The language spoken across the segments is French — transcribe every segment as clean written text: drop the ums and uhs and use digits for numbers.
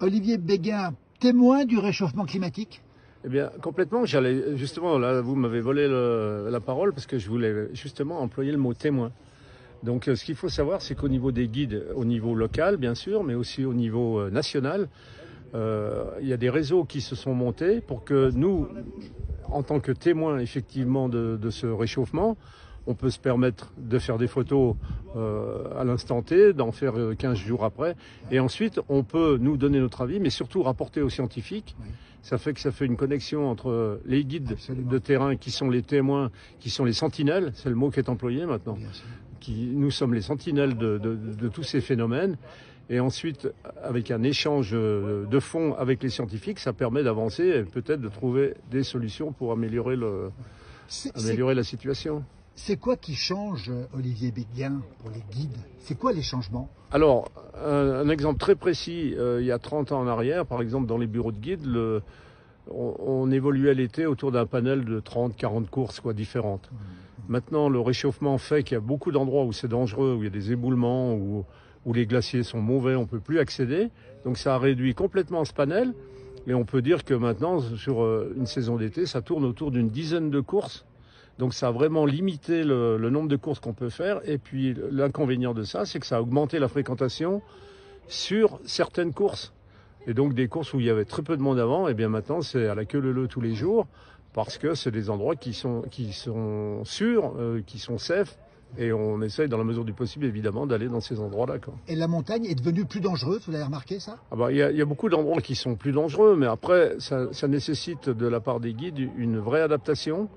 Olivier Béguin, témoin du réchauffement climatique? Eh bien, complètement. J'allais justement, là, vous m'avez volé la parole parce que je voulais justement employer le mot témoin. Donc, ce qu'il faut savoir, c'est qu'au niveau des guides, au niveau local, bien sûr, mais aussi au niveau national, il y a des réseaux qui se sont montés pour que nous, en tant que témoins, effectivement, de ce réchauffement, on peut se permettre de faire des photos à l'instant T, d'en faire 15 jours après. Et ensuite, on peut nous donner notre avis, mais surtout rapporter aux scientifiques. Oui. Ça fait une connexion entre les guides Absolument. De terrain qui sont les témoins, qui sont les sentinelles, c'est le mot qui est employé maintenant. Nous sommes les sentinelles de tous ces phénomènes. Et ensuite, avec un échange de fonds avec les scientifiques, ça permet d'avancer et peut-être de trouver des solutions pour améliorer la situation. C'est quoi qui change, Olivier Béguin, pour les guides? C'est quoi les changements? Alors, un exemple très précis, il y a 30 ans en arrière, par exemple, dans les bureaux de guides, on évoluait l'été autour d'un panel de 30-40 courses différentes. Maintenant, le réchauffement fait qu'il y a beaucoup d'endroits où c'est dangereux, où il y a des éboulements, où les glaciers sont mauvais, on ne peut plus accéder. Donc ça a réduit complètement ce panel. Et on peut dire que maintenant, sur une saison d'été, ça tourne autour d'une dizaine de courses. Donc ça a vraiment limité le nombre de courses qu'on peut faire. Et puis l'inconvénient de ça, c'est que ça a augmenté la fréquentation sur certaines courses. Et donc des courses où il y avait très peu de monde avant, et bien maintenant c'est à la queue leu-leu tous les jours, parce que c'est des endroits qui sont sûrs, qui sont safe. Et on essaye dans la mesure du possible évidemment d'aller dans ces endroits-là. Et la montagne est devenue plus dangereuse, vous l'avez remarqué ça? Il y a beaucoup d'endroits qui sont plus dangereux, mais après ça nécessite de la part des guides une vraie adaptation.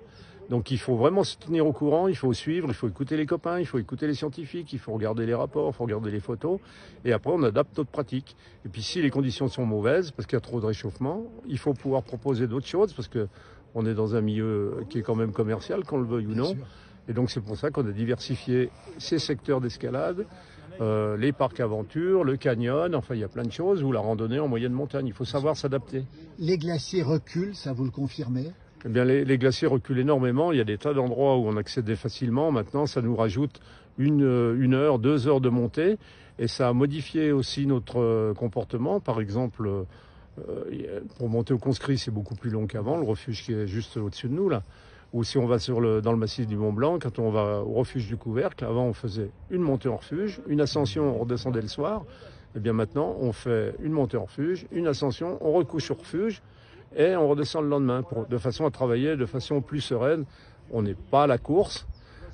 Donc il faut vraiment se tenir au courant, il faut suivre, il faut écouter les copains, il faut écouter les scientifiques, il faut regarder les rapports, il faut regarder les photos. Et après on adapte notre pratique. Et puis si les conditions sont mauvaises, parce qu'il y a trop de réchauffement, il faut pouvoir proposer d'autres choses, parce qu'on est dans un milieu qui est quand même commercial, qu'on le veuille ou non. Et donc c'est pour ça qu'on a diversifié ces secteurs d'escalade, les parcs aventures, le canyon, enfin il y a plein de choses, ou la randonnée en moyenne montagne. Il faut savoir s'adapter. Les glaciers reculent, ça vous le confirmez? Eh bien, les glaciers reculent énormément. Il y a des tas d'endroits où on accédait facilement. Maintenant, ça nous rajoute une heure, 2 heures de montée. Et ça a modifié aussi notre comportement. Par exemple, pour monter au Conscrit, c'est beaucoup plus long qu'avant. Le refuge qui est juste au-dessus de nous, là. Ou si on va dans le massif du Mont Blanc, quand on va au refuge du Couvercle, avant on faisait une montée en refuge, une ascension, on redescendait le soir. Eh bien maintenant, on fait une montée en refuge, une ascension, on recouche au refuge. Et on redescend le lendemain de façon à travailler de façon plus sereine. On n'est pas à la course,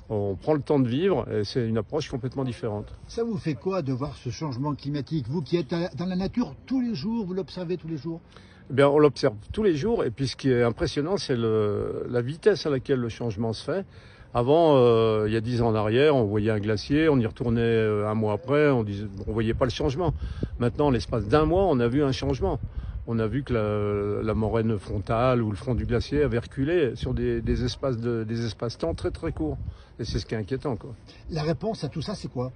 on prend le temps de vivre et c'est une approche complètement différente. Ça vous fait quoi de voir ce changement climatique? Vous qui êtes dans la nature tous les jours, vous l'observez tous les jours? Eh bien, on l'observe tous les jours et puis ce qui est impressionnant, c'est la vitesse à laquelle le changement se fait. Avant, il y a 10 ans en arrière, on voyait un glacier, on y retournait un mois après, on voyait pas le changement. Maintenant, en l'espace d'un mois, on a vu un changement. On a vu que la moraine frontale ou le front du glacier avait reculé sur des espaces-temps très très courts. Et c'est ce qui est inquiétant, quoi. La réponse à tout ça, c'est quoi?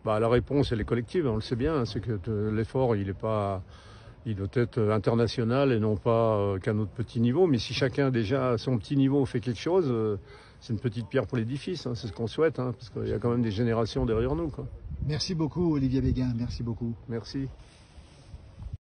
La réponse, elle est collective, on le sait bien. C'est que l'effort, il doit être international et non pas qu'à notre petit niveau. Mais si chacun, déjà, à son petit niveau, fait quelque chose, c'est une petite pierre pour l'édifice. C'est ce qu'on souhaite, parce qu'il y a quand même des générations derrière nous, quoi. Merci beaucoup, Olivier Béguin. Merci beaucoup. Merci.